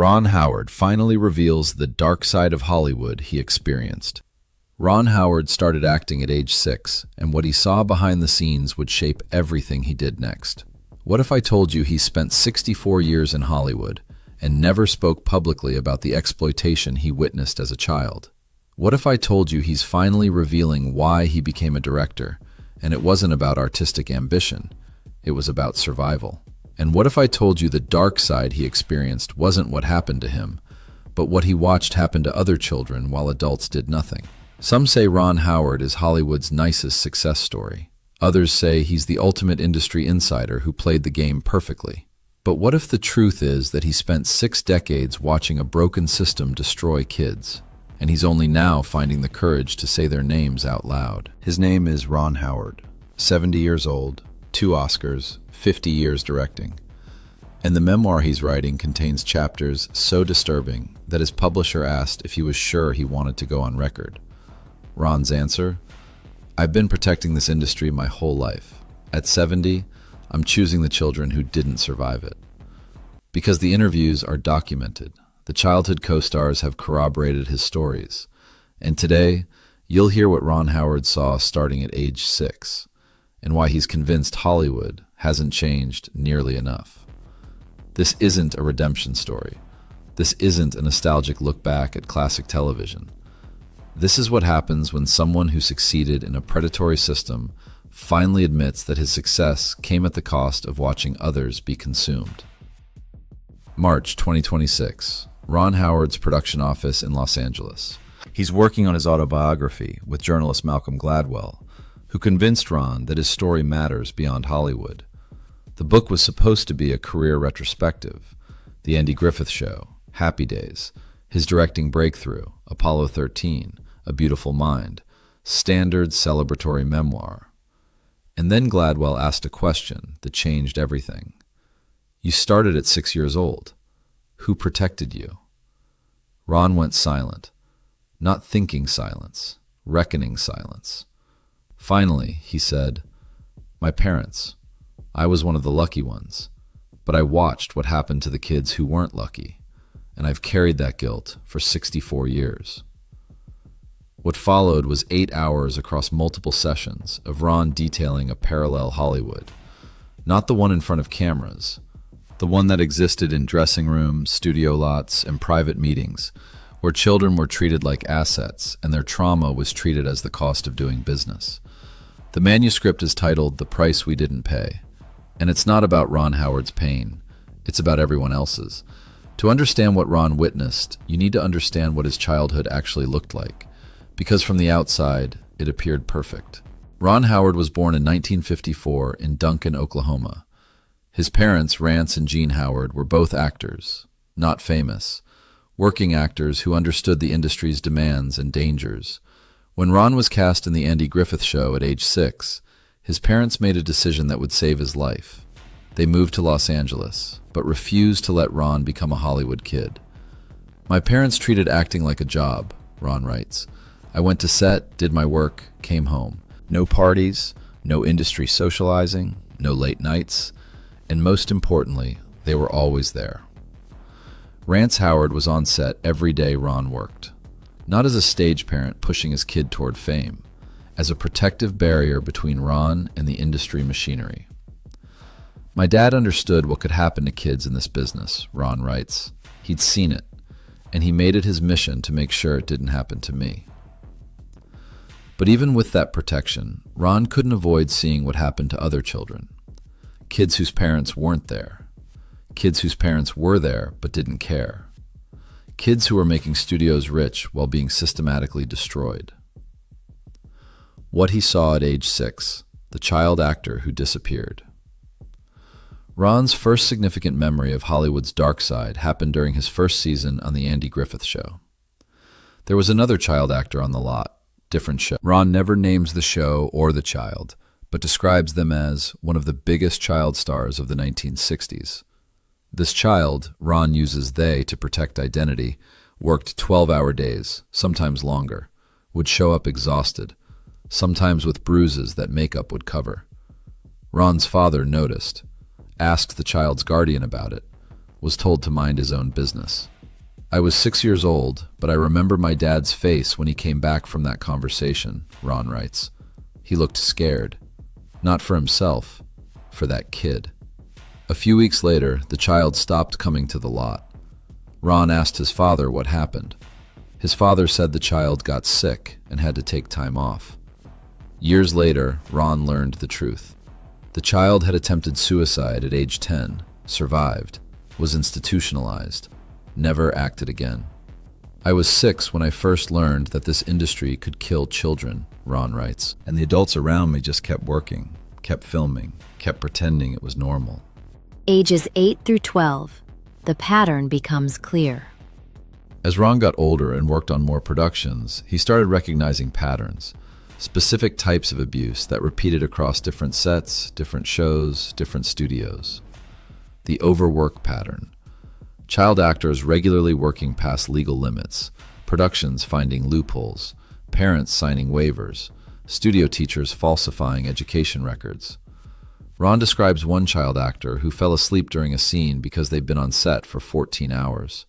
Ron Howard finally reveals the dark side of Hollywood he experienced. Ron Howard started acting at age 6, and what he saw behind the scenes would shape everything he did next. What if I told you he spent 64 years in Hollywood and never spoke publicly about the exploitation he witnessed as a child? What if I told you he's finally revealing why he became a director, and it wasn't about artistic ambition, it was about survival? And what if I told you the dark side he experienced wasn't what happened to him, but what he watched happen to other children while adults did nothing? Some say Ron Howard is Hollywood's nicest success story. Others say he's the ultimate industry insider who played the game perfectly. But what if the truth is that he spent 6 decades watching a broken system destroy kids, and he's only now finding the courage to say their names out loud? His name is Ron Howard, 70 years old, 2 Oscars, 50 years directing. And the memoir he's writing contains chapters so disturbing that his publisher asked if he was sure he wanted to go on record. Ron's answer: "I've been protecting this industry my whole life. At 70, I'm choosing the children who didn't survive it." Because the interviews are documented, the childhood co-stars have corroborated his stories. And today, you'll hear what Ron Howard saw starting at age 6, and why he's convinced Hollywood hasn't changed nearly enough. This isn't a redemption story. This isn't a nostalgic look back at classic television. This is what happens when someone who succeeded in a predatory system finally admits that his success came at the cost of watching others be consumed. March 2026, Ron Howard's production office in Los Angeles. He's working on his autobiography with journalist Malcolm Gladwell, who convinced Ron that his story matters beyond Hollywood. The book was supposed to be a career retrospective: The Andy Griffith Show, Happy Days, his directing breakthrough, Apollo 13, A Beautiful Mind, standard celebratory memoir. And then Gladwell asked a question that changed everything. "You started at 6 years old. Who protected you?" Ron went silent, not thinking silence, reckoning silence. Finally, he said, "My parents. I was one of the lucky ones, but I watched what happened to the kids who weren't lucky, and I've carried that guilt for 64 years. What followed was 8 hours across multiple sessions of Ron detailing a parallel Hollywood, not the one in front of cameras, the one that existed in dressing rooms, studio lots, and private meetings, where children were treated like assets and their trauma was treated as the cost of doing business. The manuscript is titled The Price We Didn't Pay, and it's not about Ron Howard's pain, it's about everyone else's. To understand what Ron witnessed, you need to understand what his childhood actually looked like, because from the outside, it appeared perfect. Ron Howard was born in 1954 in Duncan, Oklahoma. His parents, Rance and Jean Howard, were both actors, not famous, working actors who understood the industry's demands and dangers. When Ron was cast in The Andy Griffith Show at age 6, his parents made a decision that would save his life. They moved to Los Angeles, but refused to let Ron become a Hollywood kid. "My parents treated acting like a job," Ron writes. "I went to set, did my work, came home. No parties, no industry socializing, no late nights, and most importantly, they were always there." Rance Howard was on set every day Ron worked, not as a stage parent pushing his kid toward fame, as a protective barrier between Ron and the industry machinery. "My dad understood what could happen to kids in this business," Ron writes. "He'd seen it, and he made it his mission to make sure it didn't happen to me." But even with that protection, Ron couldn't avoid seeing what happened to other children. Kids whose parents weren't there. Kids whose parents were there but didn't care. Kids who were making studios rich while being systematically destroyed. What he saw at age 6, the child actor who disappeared. Ron's first significant memory of Hollywood's dark side happened during his first season on The Andy Griffith Show. There was another child actor on the lot, different show. Ron never names the show or the child, but describes them as one of the biggest child stars of the 1960s. This child, Ron uses they to protect identity, worked 12-hour days, sometimes longer, would show up exhausted, sometimes with bruises that makeup would cover. Ron's father noticed, asked the child's guardian about it, was told to mind his own business. I was 6 years old, but I remember my dad's face when he came back from that conversation, Ron writes. He looked scared. Not for himself, for that kid. A few weeks later, the child stopped coming to the lot. Ron asked his father what happened. His father said the child got sick and had to take time off. Years later, Ron learned the truth. The child had attempted suicide at age 10, survived, was institutionalized, never acted again. I was 6 when I first learned that this industry could kill children, Ron writes. And the adults around me just kept working, kept filming, kept pretending it was normal. Ages 8 through 12. The pattern becomes clear. As Ron got older and worked on more productions, he started recognizing patterns, specific types of abuse that repeated across different sets, different shows, different studios. The overwork pattern. Child actors regularly working past legal limits, productions finding loopholes, parents signing waivers, studio teachers falsifying education records. Ron describes one child actor who fell asleep during a scene because they'd been on set for 14 hours.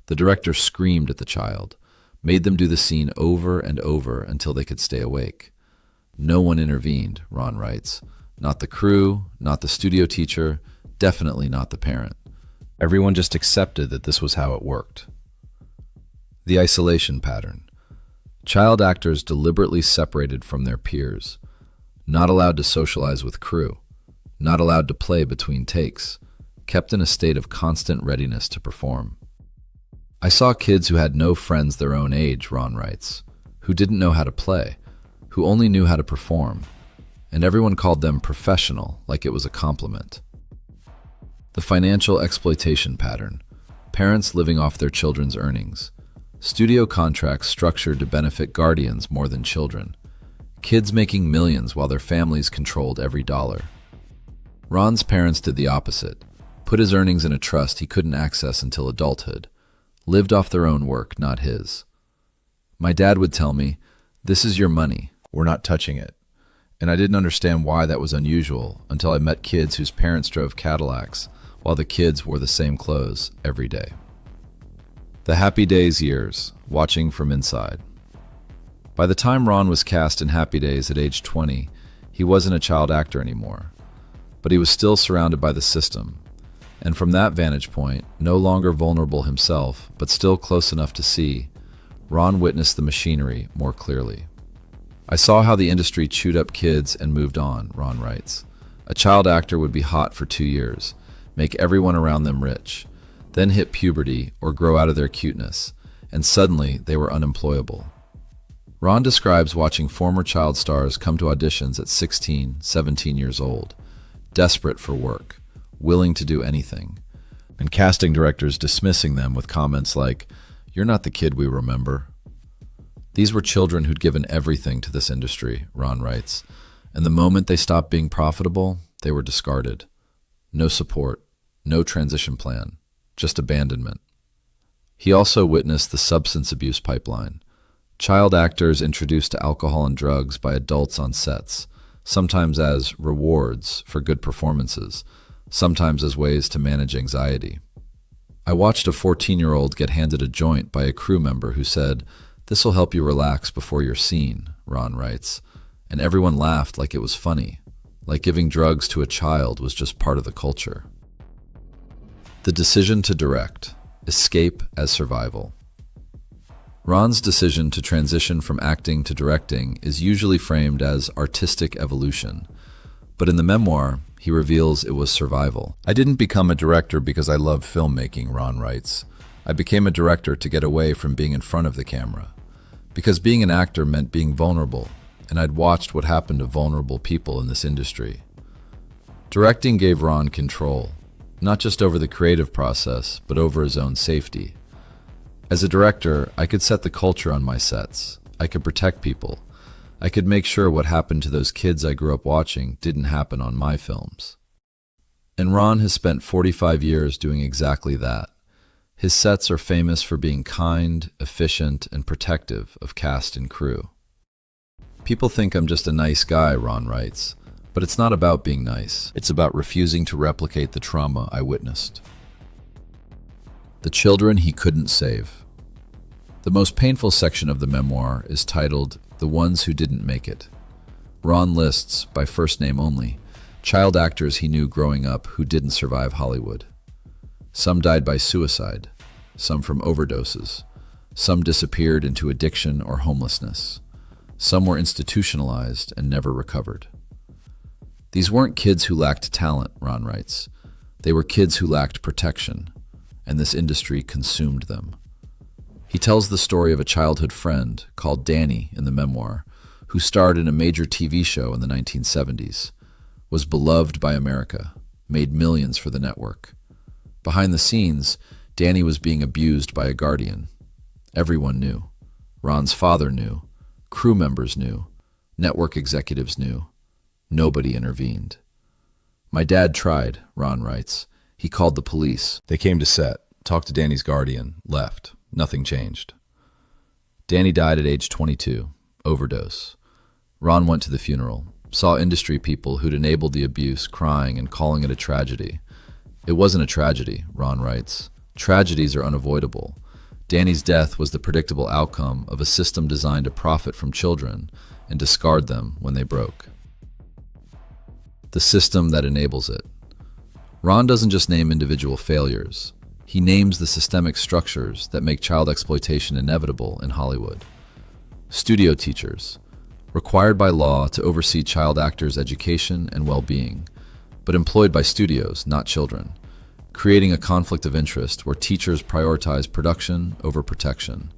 The director screamed at the child, made them do the scene over and over until they could stay awake. No one intervened, Ron writes. Not the crew, not the studio teacher, definitely not the parent. Everyone just accepted that this was how it worked. The isolation pattern. Child actors deliberately separated from their peers, not allowed to socialize with crew, not allowed to play between takes, kept in a state of constant readiness to perform. I saw kids who had no friends their own age, Ron writes, who didn't know how to play, who only knew how to perform, and everyone called them professional like it was a compliment. The financial exploitation pattern. Parents living off their children's earnings. Studio contracts structured to benefit guardians more than children. Kids making millions while their families controlled every dollar. Ron's parents did the opposite, put his earnings in a trust he couldn't access until adulthood, lived off their own work, not his. My dad would tell me, "This is your money, we're not touching it." And I didn't understand why that was unusual until I met kids whose parents drove Cadillacs while the kids wore the same clothes every day. The Happy Days years, watching from inside. By the time Ron was cast in Happy Days at age 20, he wasn't a child actor anymore. But he was still surrounded by the system, and from that vantage point, no longer vulnerable himself, but still close enough to see, Ron witnessed the machinery more clearly. I saw how the industry chewed up kids and moved on, Ron writes. A child actor would be hot for 2 years, make everyone around them rich, then hit puberty or grow out of their cuteness, and suddenly they were unemployable. Ron describes watching former child stars come to auditions at 16, 17 years old, desperate for work, willing to do anything, and casting directors dismissing them with comments like, "You're not the kid we remember." These were children who'd given everything to this industry, Ron writes, and the moment they stopped being profitable, they were discarded. No support, no transition plan, just abandonment. He also witnessed the substance abuse pipeline. Child actors introduced to alcohol and drugs by adults on sets, sometimes as rewards for good performances, sometimes as ways to manage anxiety. I watched a 14-year-old get handed a joint by a crew member who said, "This'll help you relax before your scene," Ron writes, and everyone laughed like it was funny, like giving drugs to a child was just part of the culture. The decision to direct, escape as survival. Ron's decision to transition from acting to directing is usually framed as artistic evolution, but in the memoir, he reveals it was survival. "I didn't become a director because I love filmmaking," Ron writes. "I became a director to get away from being in front of the camera, because being an actor meant being vulnerable, and I'd watched what happened to vulnerable people in this industry." Directing gave Ron control, not just over the creative process, but over his own safety. As a director, I could set the culture on my sets. I could protect people. I could make sure what happened to those kids I grew up watching didn't happen on my films. And Ron has spent 45 years doing exactly that. His sets are famous for being kind, efficient, and protective of cast and crew. "People think I'm just a nice guy," Ron writes, but it's not about being nice. It's about refusing to replicate the trauma I witnessed. The children he couldn't save. The most painful section of the memoir is titled The Ones Who Didn't Make It. Ron lists, by first name only, child actors he knew growing up who didn't survive Hollywood. Some died by suicide, some from overdoses, some disappeared into addiction or homelessness, some were institutionalized and never recovered. These weren't kids who lacked talent, Ron writes. They were kids who lacked protection, and this industry consumed them. He tells the story of a childhood friend called Danny in the memoir, who starred in a major TV show in the 1970s, was beloved by America, made millions for the network. Behind the scenes, Danny was being abused by a guardian. Everyone knew. Ron's father knew. Crew members knew. Network executives knew. Nobody intervened. My dad tried, Ron writes. He called the police. They came to set, talked to Danny's guardian, left. Nothing changed. Danny died at age 22, overdose. Ron went to the funeral, saw industry people who'd enabled the abuse crying and calling it a tragedy. It wasn't a tragedy, Ron writes. Tragedies are unavoidable. Danny's death was the predictable outcome of a system designed to profit from children and discard them when they broke. The system that enables it. Ron doesn't just name individual failures. He names the systemic structures that make child exploitation inevitable in Hollywood. Studio teachers, required by law to oversee child actors' education and well-being, but employed by studios, not children, creating a conflict of interest where teachers prioritize production over protection.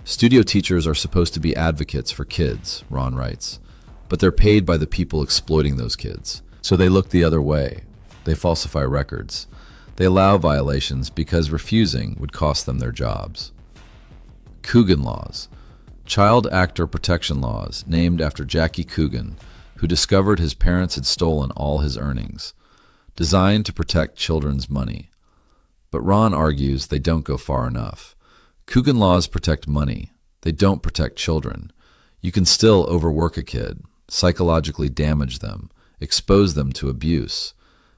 Studio teachers are supposed to be advocates for kids, Ron writes, but they're paid by the people exploiting those kids. So they look the other way. They falsify records. They allow violations because refusing would cost them their jobs. Coogan laws, child actor protection laws named after Jackie Coogan, who discovered his parents had stolen all his earnings, designed to protect children's money. But Ron argues they don't go far enough. Coogan laws protect money. They don't protect children. You can still overwork a kid, psychologically damage them, expose them to abuse.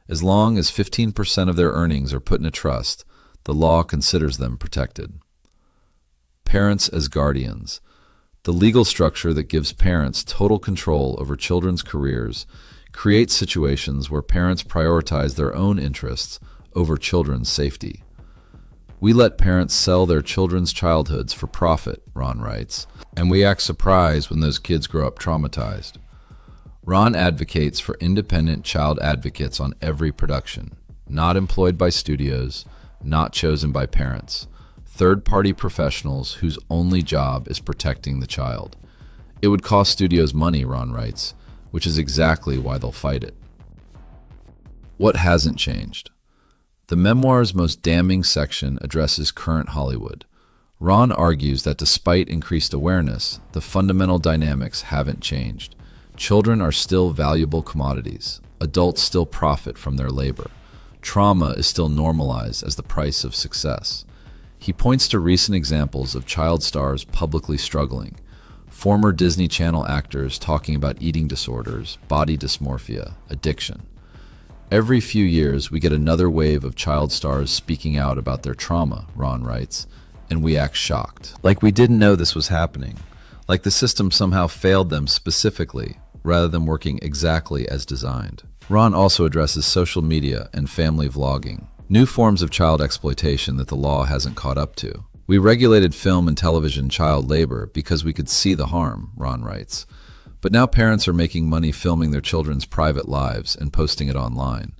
As long as 15% of their earnings are put in a trust, the law considers them protected. Parents as guardians. The legal structure that gives parents total control over children's careers creates situations where parents prioritize their own interests over children's safety. We let parents sell their children's childhoods for profit, Ron writes, and we act surprised when those kids grow up traumatized. Ron advocates for independent child advocates on every production, not employed by studios, not chosen by parents, third-party professionals whose only job is protecting the child. It would cost studios money, Ron writes, which is exactly why they'll fight it. What hasn't changed? The memoir's most damning section addresses current Hollywood. Ron argues that despite increased awareness, the fundamental dynamics haven't changed. Children are still valuable commodities. Adults still profit from their labor. Trauma is still normalized as the price of success. He points to recent examples of child stars publicly struggling, former Disney Channel actors talking about eating disorders, body dysmorphia, addiction. Every few years, we get another wave of child stars speaking out about their trauma, Ron writes, and we act shocked. Like we didn't know this was happening. Like the system somehow failed them specifically, rather than working exactly as designed. Ron also addresses social media and family vlogging, new forms of child exploitation that the law hasn't caught up to. We regulated film and television child labor because we could see the harm, Ron writes. But now parents are making money filming their children's private lives and posting it online.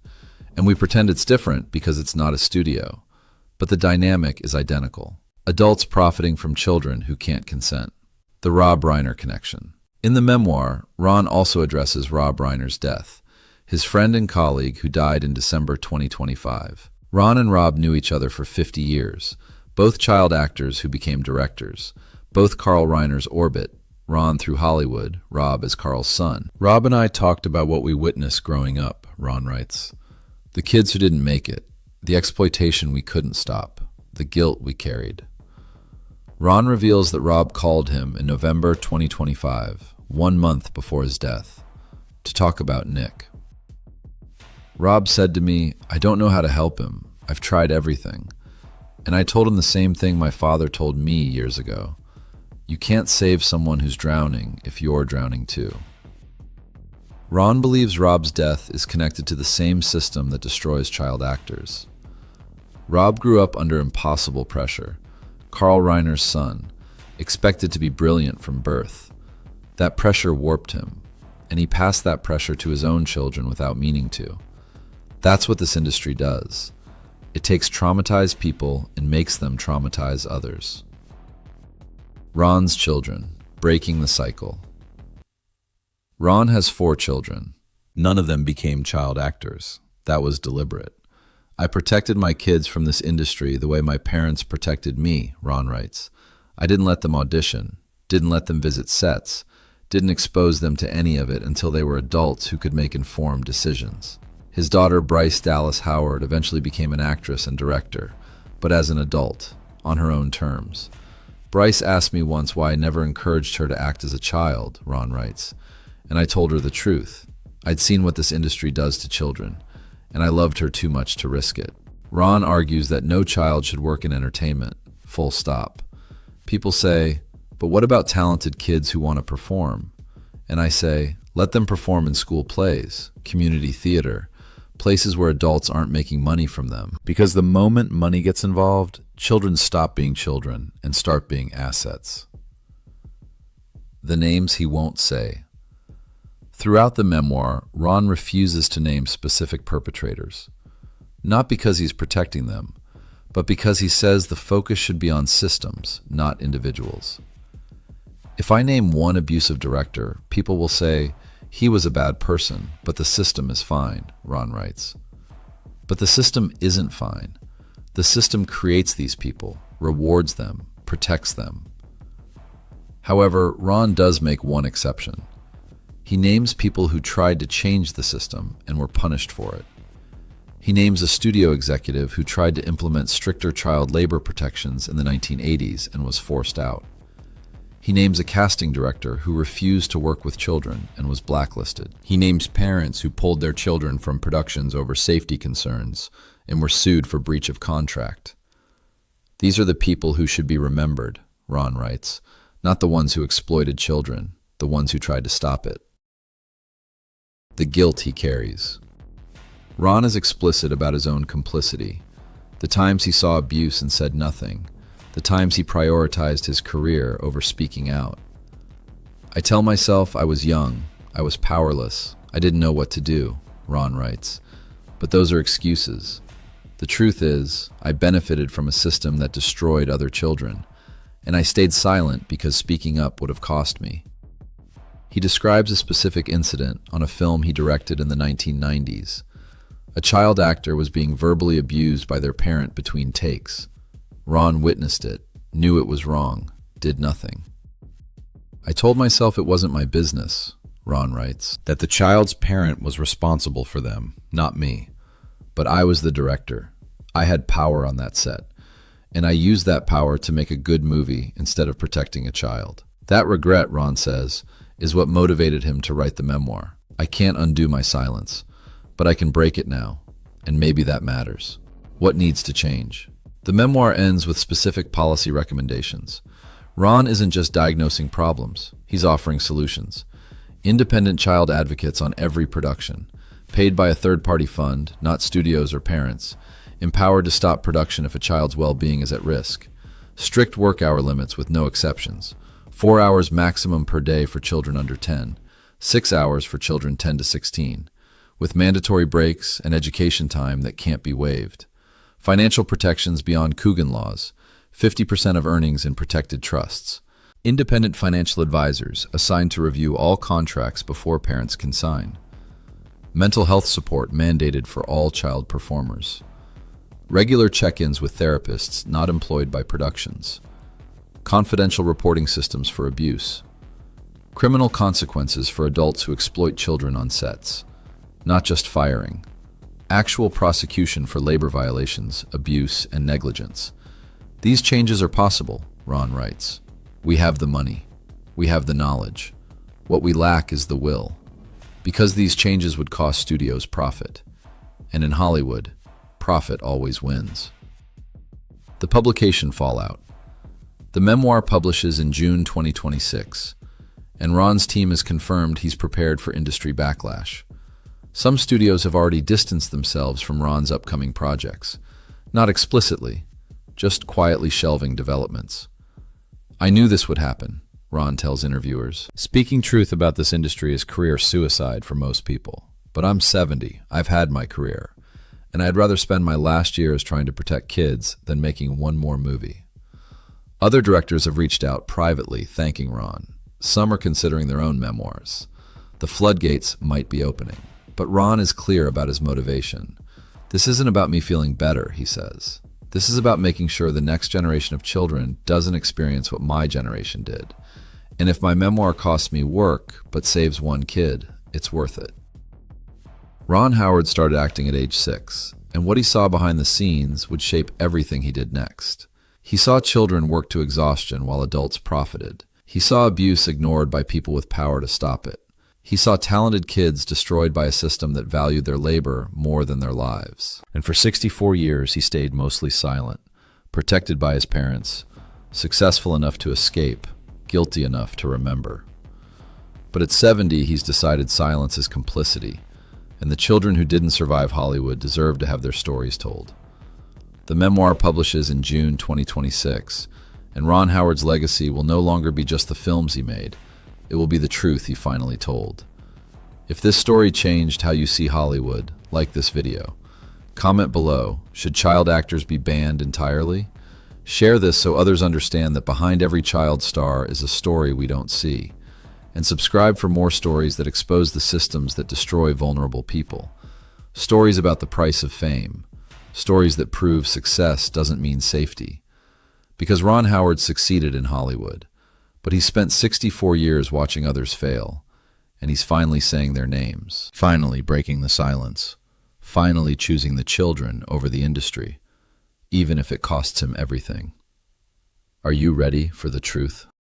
And we pretend it's different because it's not a studio. But the dynamic is identical. Adults profiting from children who can't consent. The Rob Reiner connection. In the memoir, Ron also addresses Rob Reiner's death, his friend and colleague who died in December 2025. Ron and Rob knew each other for 50 years, both child actors who became directors, both Carl Reiner's orbit, Ron through Hollywood, Rob as Carl's son. Rob and I talked about what we witnessed growing up, Ron writes. The kids who didn't make it, the exploitation we couldn't stop, the guilt we carried. Ron reveals that Rob called him in November 2025, 1 month before his death, to talk about Nick. Rob said to me, "I don't know how to help him. I've tried everything. And I told him the same thing my father told me years ago. You can't save someone who's drowning if you're drowning too. Ron believes Rob's death is connected to the same system that destroys child actors. Rob grew up under impossible pressure. Carl Reiner's son, expected to be brilliant from birth. That pressure warped him, and he passed that pressure to his own children without meaning to. That's what this industry does. It takes traumatized people and makes them traumatize others. Ron's children, breaking the cycle. Ron has 4 children. None of them became child actors. That was deliberate. I protected my kids from this industry the way my parents protected me, Ron writes. I didn't let them audition, didn't let them visit sets, didn't expose them to any of it until they were adults who could make informed decisions. His daughter Bryce Dallas Howard eventually became an actress and director, but as an adult, on her own terms. Bryce asked me once why I never encouraged her to act as a child, Ron writes, and I told her the truth. I'd seen what this industry does to children, and I loved her too much to risk it. Ron argues that no child should work in entertainment, full stop. People say, but what about talented kids who want to perform? And I say, let them perform in school plays, community theater, places where adults aren't making money from them. Because the moment money gets involved, children stop being children and start being assets. The names he won't say. Throughout the memoir, Ron refuses to name specific perpetrators. Not because he's protecting them, but because he says the focus should be on systems, not individuals. If I name one abusive director, people will say, he was a bad person, but the system is fine, Ron writes. But the system isn't fine. The system creates these people, rewards them, protects them. However, Ron does make one exception. He names people who tried to change the system and were punished for it. He names a studio executive who tried to implement stricter child labor protections in the 1980s and was forced out. He names a casting director who refused to work with children and was blacklisted. He names parents who pulled their children from productions over safety concerns and were sued for breach of contract. These are the people who should be remembered, Ron writes, not the ones who exploited children, the ones who tried to stop it. The guilt he carries. Ron is explicit about his own complicity. The times he saw abuse and said nothing. The times he prioritized his career over speaking out. I tell myself I was young, I was powerless, I didn't know what to do, Ron writes. But those are excuses. The truth is, I benefited from a system that destroyed other children, and I stayed silent because speaking up would have cost me. He describes a specific incident on a film he directed in the 1990s. A child actor was being verbally abused by their parent between takes. Ron witnessed it, knew it was wrong, did nothing. I told myself it wasn't my business, Ron writes, that the child's parent was responsible for them, not me. But I was the director. I had power on that set, and I used that power to make a good movie instead of protecting a child. That regret, Ron says, is what motivated him to write the memoir. I can't undo my silence, but I can break it now, and maybe that matters. What needs to change? The memoir ends with specific policy recommendations. Ron isn't just diagnosing problems, he's offering solutions. Independent child advocates on every production, paid by a third-party fund, not studios or parents, empowered to stop production if a child's well-being is at risk. Strict work hour limits with no exceptions. 4 hours maximum per day for children under 10, 6 hours for children 10 to 16, with mandatory breaks and education time that can't be waived. Financial protections beyond Coogan laws, 50% of earnings in protected trusts. Independent financial advisors assigned to review all contracts before parents can sign. Mental health support mandated for all child performers. Regular check-ins with therapists not employed by productions. Confidential reporting systems for abuse. Criminal consequences for adults who exploit children on sets. Not just firing. Actual prosecution for labor violations, abuse, and negligence. These changes are possible, Ron writes. We have the money. We have the knowledge. What we lack is the will. Because these changes would cost studios profit. And in Hollywood, profit always wins. The publication fallout. The memoir publishes in June 2026, and Ron's team has confirmed he's prepared for industry backlash. Some studios have already distanced themselves from Ron's upcoming projects, not explicitly, just quietly shelving developments. "I knew this would happen," Ron tells interviewers. "Speaking truth about this industry is career suicide for most people. But I'm 70, I've had my career, and I'd rather spend my last years trying to protect kids than making one more movie." Other directors have reached out privately thanking Ron. Some are considering their own memoirs. The floodgates might be opening. But Ron is clear about his motivation. "This isn't about me feeling better," he says. "This is about making sure the next generation of children doesn't experience what my generation did. And if my memoir costs me work but saves one kid, it's worth it." Ron Howard started acting at age 6, and what he saw behind the scenes would shape everything he did next. He saw children work to exhaustion while adults profited. He saw abuse ignored by people with power to stop it. He saw talented kids destroyed by a system that valued their labor more than their lives. And for 64 years, he stayed mostly silent, protected by his parents, successful enough to escape, guilty enough to remember. But at 70, he's decided silence is complicity, and the children who didn't survive Hollywood deserve to have their stories told. The memoir publishes in June 2026, and Ron Howard's legacy will no longer be just the films he made. It will be the truth he finally told. If this story changed how you see Hollywood, like this video. Comment below, should child actors be banned entirely? Share this so others understand that behind every child star is a story we don't see. And subscribe for more stories that expose the systems that destroy vulnerable people. Stories about the price of fame. Stories that prove success doesn't mean safety. Because Ron Howard succeeded in Hollywood. But he spent 64 years watching others fail, and he's finally saying their names. Finally breaking the silence. Finally choosing the children over the industry, even if it costs him everything. Are you ready for the truth?